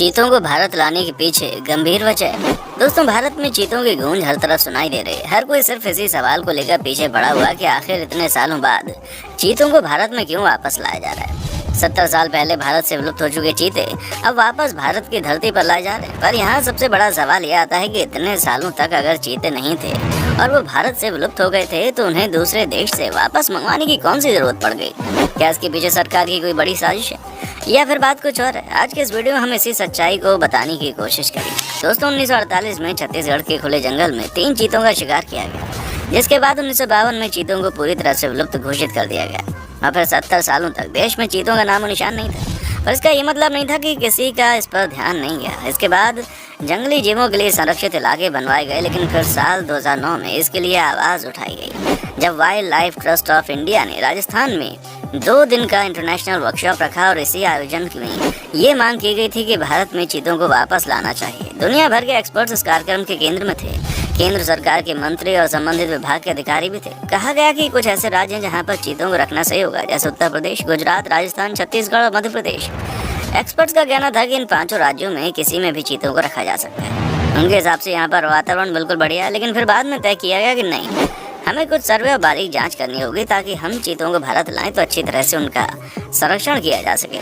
चीतों को भारत लाने के पीछे गंभीर वजह है। दोस्तों, भारत में चीतों की गूंज हर तरफ सुनाई दे रही है। हर कोई सिर्फ इसी सवाल को लेकर पीछे पड़ा हुआ कि आखिर इतने सालों बाद चीतों को भारत में क्यों वापस लाया जा रहा है। 70 साल पहले भारत से विलुप्त हो चुके चीते अब वापस भारत की धरती पर लाए जा रहे हैं। पर यहाँ सबसे बड़ा सवाल यह आता है कि इतने सालों तक अगर चीते नहीं थे और वो भारत से विलुप्त हो गए थे तो उन्हें दूसरे देश से वापस मंगवाने की कौन सी जरूरत पड़ गई। क्या इसके पीछे सरकार की कोई बड़ी साजिश है या फिर बात कुछ और है? आज के इस वीडियो में हम इसी सच्चाई को बताने की कोशिश करेंगे। दोस्तों, 1948 में छत्तीसगढ़ के खुले जंगल में 3 चीतों का शिकार किया गया, जिसके बाद 1952 में चीतों को पूरी तरह से विलुप्त घोषित कर दिया गया। और फिर 70 सालों तक देश में चीतों का नामो निशान नहीं था। पर इसका ये मतलब नहीं था कि किसी का इस पर ध्यान नहीं गया। इसके बाद जंगली जीवों के लिए संरक्षित इलाके बनवाए गए, लेकिन फिर साल 2009 में इसके लिए आवाज़ उठाई गई जब wild life trust of India ने राजस्थान में 2 दिन का इंटरनेशनल वर्कशॉप रखा और इसी आयोजन में ये मांग की गई थी कि भारत में चीतों को वापस लाना चाहिए। दुनिया भर के एक्सपर्ट्स इस कार्यक्रम के केंद्र में थे। केंद्र सरकार के मंत्री और संबंधित विभाग के अधिकारी भी थे। कहा गया कि कुछ ऐसे राज्य हैं जहां पर चीतों को रखना सही होगा, जैसे उत्तर प्रदेश, गुजरात, राजस्थान, छत्तीसगढ़ और मध्य प्रदेश। एक्सपर्ट्स का कहना था कि इन 5 राज्यों में किसी में भी चीतों को रखा जा सकता है। उनके हिसाब से यहाँ पर वातावरण बिल्कुल बढ़िया है, लेकिन फिर बाद में तय किया गया कि नहीं, हमें कुछ सर्वे और बारीक जांच करनी होगी ताकि हम चीतों को भारत लाएं तो अच्छी तरह से उनका संरक्षण किया जा सके।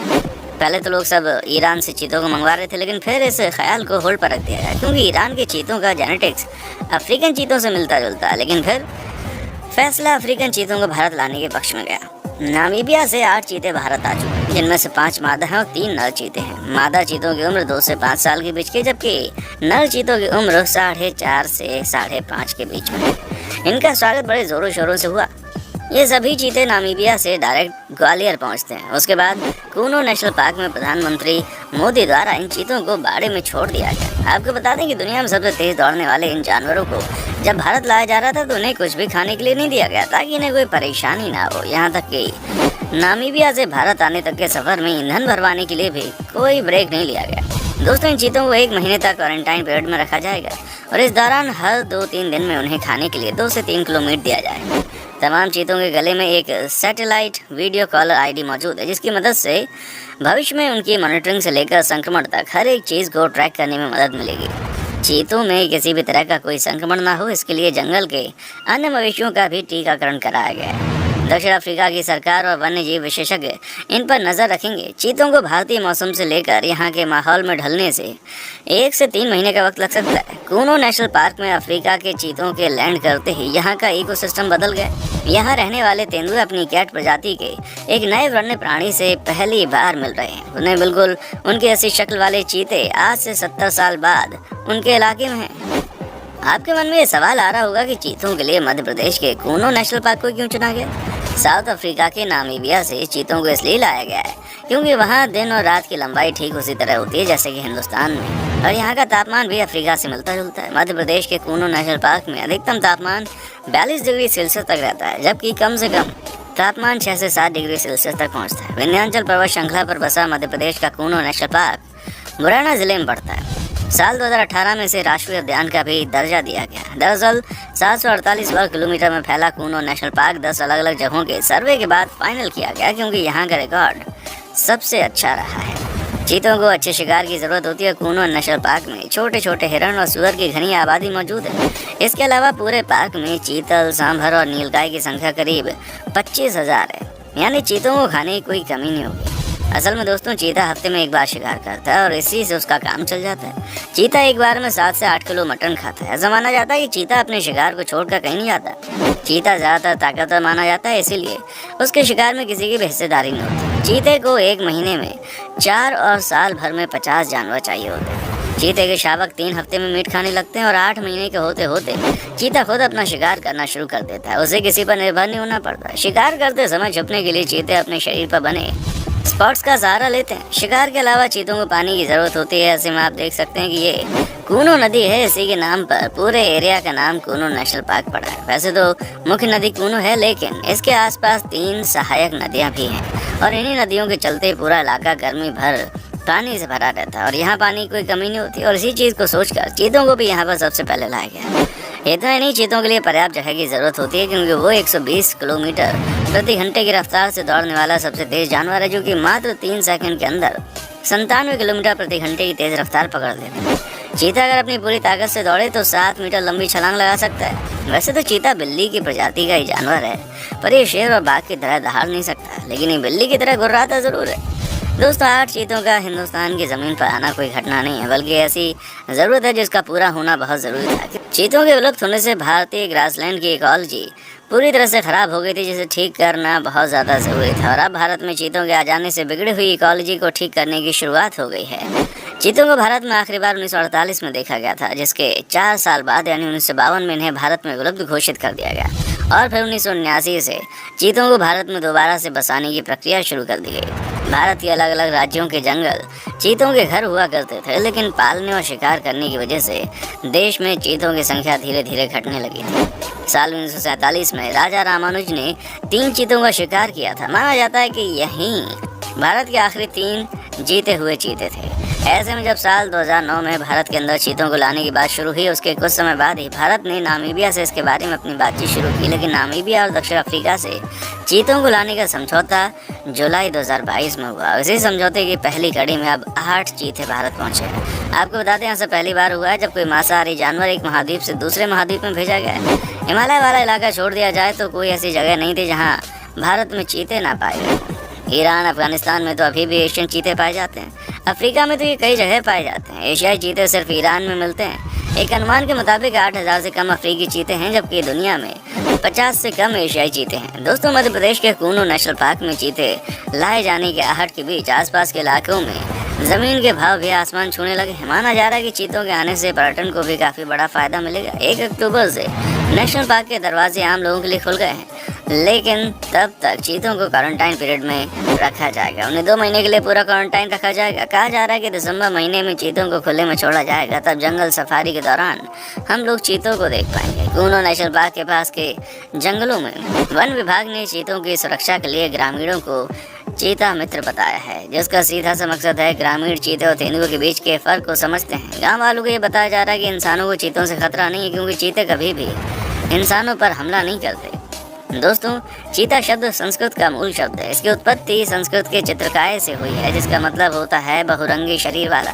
पहले तो लोग सब ईरान से चीतों को मंगवा रहे थे, लेकिन फिर इस ख्याल को होल्ड पर रख दिया गया क्योंकि ईरान के चीतों का जेनेटिक्स अफ्रीकन चीतों से मिलता जुलता है। लेकिन फिर फैसला अफ्रीकन चीतों को भारत लाने के पक्ष में गया। नामीबिया से 8 चीते भारत आ चुके हैं, जिनमें से 5 मादा हैं और 3 नर चीते हैं। मादा चीतों की उम्र 2 से 5 साल के बीच की, जबकि नर चीतों की उम्र 4.5 से 5.5 के बीच में। इनका स्वागत बड़े जोरों शोरों से हुआ। ये सभी चीते नामीबिया से डायरेक्ट ग्वालियर पहुंचते हैं। उसके बाद कूनो नेशनल पार्क में प्रधानमंत्री मोदी द्वारा इन चीतों को बाड़े में छोड़ दिया गया। आपको बता दें कि दुनिया में सबसे तेज दौड़ने वाले इन जानवरों को जब भारत लाया जा रहा था तो उन्हें कुछ भी खाने के लिए नहीं दिया गया ताकि इन्हें कोई परेशानी ना हो। यहाँ तक कि नामीबिया से भारत आने तक के सफर में ईंधन भरवाने के लिए भी कोई ब्रेक नहीं लिया गया। दोस्तों, इन चीतों को 1 महीने तक क्वारंटाइन पीरियड में रखा जाएगा और इस दौरान हर 2-3 दिन में उन्हें खाने के लिए 2 से 3 किलो मीट दिया जाएगा। तमाम चीतों के गले में एक सैटेलाइट वीडियो कॉलर आईडी मौजूद है, जिसकी मदद से भविष्य में उनकी मॉनिटरिंग से लेकर संक्रमण तक हर एक चीज़ को ट्रैक करने में मदद मिलेगी। चीतों में किसी भी तरह का कोई संक्रमण ना हो, इसके लिए जंगल के अन्य मवेशियों का भी टीकाकरण कराया गया है। दक्षिण अफ्रीका की सरकार और वन्य जीव विशेषज्ञ इन पर नज़र रखेंगे। चीतों को भारतीय मौसम से लेकर यहाँ के माहौल में ढलने से 1 से 3 महीने का वक्त लग सकता है। कूनो नेशनल पार्क में अफ्रीका के चीतों के लैंड करते ही यहाँ का इकोसिस्टम बदल गया। यहाँ रहने वाले तेंदुए अपनी कैट प्रजाति के एक नए वन्य प्राणी से पहली बार मिल रहे हैं। उन्हें बिल्कुल उनकी ऐसी शक्ल वाले चीते आज से 70 साल बाद उनके इलाके में हैं। आपके मन में ये सवाल आ रहा होगा कि चीतों के लिए मध्य प्रदेश के कूनो नेशनल पार्क को क्यों चुना गया। साउथ अफ्रीका के नामीबिया से चीतों को इसलिए लाया गया है क्योंकि वहाँ दिन और रात की लंबाई ठीक उसी तरह होती है जैसे कि हिंदुस्तान में, और यहाँ का तापमान भी अफ्रीका से मिलता जुलता है। मध्य प्रदेश के कूनो नेशनल पार्क में अधिकतम तापमान 42 डिग्री सेल्सियस तक रहता है, जबकि कम से कम तापमान 6 से 7 डिग्री सेल्सियस तक पहुँचता है। विंध्याचल पर्वत श्रृंखला पर बसा मध्य प्रदेश का कूनो नेशनल पार्क मुरैना जिले में पड़ता है। साल 2018 में इसे राष्ट्रीय उद्यान का भी दर्जा दिया गया। दरअसल 748 वर्ग किलोमीटर में फैला कूनो नेशनल पार्क 10 अलग अलग जगहों के सर्वे के बाद फाइनल किया गया क्योंकि यहाँ का रिकॉर्ड सबसे अच्छा रहा है। चीतों को अच्छे शिकार की जरूरत होती है। कूनो नेशनल पार्क में छोटे छोटे हिरण और सुअर की घनी आबादी मौजूद है। इसके अलावा पूरे पार्क में चीतल, सांभर और नीलगाय की संख्या करीब 25,000 है, यानी चीतों को खाने की कोई कमी नहीं होगी। असल में दोस्तों, चीता हफ्ते में 1 बार शिकार करता है और इसी से उसका काम चल जाता है। चीता एक बार में 7 से 8 किलो मटन खाता है। ऐसा माना जाता है कि चीता अपने शिकार को छोड़कर कहीं नहीं जाता। चीता ज़्यादातर ताकतवर माना जाता है, इसीलिए उसके शिकार में किसी की भी हिस्सेदारी नहीं होती। चीते को 1 महीने में 4 और साल भर में 50 जानवर चाहिए होते हैं। चीते के शावक 3 हफ्ते में मीट खाने लगते हैं और 8 महीने के होते होते चीता खुद अपना शिकार करना शुरू कर देता है। उसे किसी पर निर्भर नहीं होना पड़ता। शिकार करते समय छुपने के लिए चीते अपने शरीर पर बने स्पॉट्स का सहारा लेते हैं। शिकार के अलावा चीतों को पानी की जरूरत होती है। ऐसे में आप देख सकते हैं कि ये कूनो नदी है, इसी के नाम पर पूरे एरिया का नाम कूनो नेशनल पार्क पड़ा है। वैसे तो मुख्य नदी कूनो है, लेकिन इसके आसपास 3 सहायक नदियां भी हैं और इन्हीं नदियों के चलते पूरा इलाका गर्मी भर पानी से भरा रहता है और यहाँ पानी की कोई कमी नहीं होती। और इसी चीज़ को सोचकर चीतों को भी यहाँ पर सबसे पहले लाया गया। इतना नहीं, चीतों के लिए पर्याप्त जगह की ज़रूरत होती है क्योंकि वो 120 किलोमीटर प्रति घंटे की रफ्तार से दौड़ने वाला सबसे तेज जानवर है, जो कि मात्र 3 सेकंड के अंदर 97 किलोमीटर प्रति घंटे की तेज रफ्तार पकड़ लेते हैं। चीता अगर अपनी पूरी ताकत से दौड़े तो 7 मीटर लंबी छलांग लगा सकता है। वैसे तो चीता बिल्ली की प्रजाति का ही जानवर है, पर ये शेर और बाघ की तरह दहाड़ नहीं सकता, लेकिन ये बिल्ली की तरह गुर्राता जरूर है। दोस्तों 8 चीतों का हिंदुस्तान की ज़मीन पर आना कोई घटना नहीं है, बल्कि ऐसी ज़रूरत है जिसका पूरा होना बहुत ज़रूरी था। चीतों के विलुप्त होने से भारतीय ग्रासलैंड की इकोलॉजी पूरी तरह से ख़राब हो गई थी, जिसे ठीक करना बहुत ज़्यादा ज़रूरी था। और अब भारत में चीतों के आ जाने से बिगड़ी हुई इकोलॉजी को ठीक करने की शुरुआत हो गई है। चीतों को भारत में आखिरी बार 1948 में देखा गया था, जिसके 4 साल बाद यानी 1952 में इन्हें भारत में विलुप्त घोषित कर दिया गया। और फिर 1979 से चीतों को भारत में दोबारा से बसाने की प्रक्रिया शुरू कर दी गई। भारत के अलग अलग राज्यों के जंगल चीतों के घर हुआ करते थे, लेकिन पालने और शिकार करने की वजह से देश में चीतों की संख्या धीरे धीरे घटने लगी थी। साल 1947 में राजा रामानुज ने 3 चीतों का शिकार किया था। माना जाता है कि यही भारत के आखिरी 3 जीते हुए चीते थे। ऐसे में जब साल 2009 में भारत के अंदर चीतों को लाने की बात शुरू हुई, उसके कुछ समय बाद ही भारत ने नामीबिया से इसके बारे में अपनी बातचीत शुरू की। लेकिन नामीबिया और दक्षिण अफ्रीका से चीतों को लाने का समझौता जुलाई 2022 में हुआ। इसी समझौते की पहली कड़ी में अब 8 चीते भारत पहुंचे हैं। आपको बता दें, ऐसा पहली बार हुआ है जब कोई मांसाहारी जानवर एक महाद्वीप से दूसरे महाद्वीप में भेजा गया है। हिमालय वाला इलाका छोड़ दिया जाए तो कोई ऐसी जगह नहीं थी जहाँ भारत में चीते ना पाए गए। ईरान, अफगानिस्तान में तो अभी भी एशियन चीते पाए जाते हैं। अफ्रीका में तो ये कई जगह पाए जाते हैं। एशियाई चीते सिर्फ ईरान में मिलते हैं। एक अनुमान के मुताबिक 8000 से कम अफ्रीकी चीते हैं, जबकि दुनिया में 50 से कम एशियाई चीते हैं। दोस्तों मध्य प्रदेश के कूनो नेशनल पार्क में चीते लाए जाने के आहट के बीच आसपास के इलाकों में जमीन के भाव भी आसमान छूने लगे। माना जा रहा है कि चीतों के आने से पर्यटन को भी काफ़ी बड़ा फायदा मिलेगा। 1 अक्टूबर से नेशनल पार्क के दरवाजे आम लोगों के लिए खुल गए हैं, लेकिन तब तक चीतों को क्वारंटाइन पीरियड में रखा जाएगा। उन्हें 2 महीने के लिए पूरा क्वारंटाइन रखा जाएगा। कहा जा रहा है कि दिसंबर महीने में चीतों को खुले में छोड़ा जाएगा। तब जंगल सफारी के दौरान हम लोग चीतों को देख पाएंगे। कूनो नेशनल पार्क के पास के जंगलों में वन विभाग ने चीतों की सुरक्षा के लिए ग्रामीणों को चीता मित्र बताया है, जिसका सीधा सा मकसद है ग्रामीण चीते और तेंदुओं के बीच के फर्क को समझते हैं। गाँव वालों को ये बताया जा रहा है कि इंसानों को चीतों से खतरा नहीं है, क्योंकि चीते कभी भी इंसानों पर हमला नहीं करते। दोस्तों चीता शब्द संस्कृत का मूल शब्द है। इसकी उत्पत्ति संस्कृत के चित्रकाय से हुई है, जिसका मतलब होता है बहुरंगी शरीर वाला।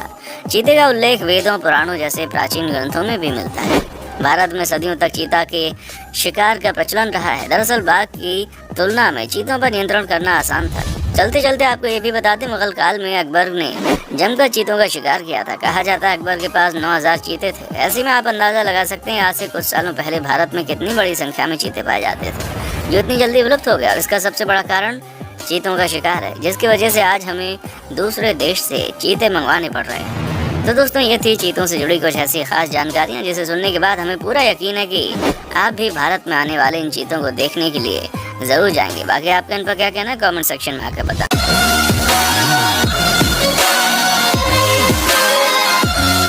चीते का उल्लेख वेदों, पुराणों जैसे प्राचीन ग्रंथों में भी मिलता है। भारत में सदियों तक चीता के शिकार का प्रचलन रहा है। दरअसल बाघ की तुलना में चीतों पर नियंत्रण करना आसान था। चलते चलते आपको ये भी बता दें, मुगल काल में अकबर ने जमकर चीतों का शिकार किया था। कहा जाता है अकबर के पास 9000 चीते थे। ऐसे में आप अंदाज़ा लगा सकते हैं आज से कुछ सालों पहले भारत में कितनी बड़ी संख्या में चीते पाए जाते थे, जो इतनी जल्दी विलुप्त हो गया। और इसका सबसे बड़ा कारण चीतों का शिकार है, जिसकी वजह से आज हमें दूसरे देश से चीते मंगवाने पड़ रहे हैं। तो दोस्तों ये थी चीतों से जुड़ी कुछ ऐसी खास जानकारियाँ, जिसे सुनने के बाद हमें पूरा यकीन है कि आप भी भारत में आने वाले इन चीतों को देखने के लिए ज़रूर जाएंगे। बाकी आपका इन पर क्या कहना है कमेंट सेक्शन में आकर बता।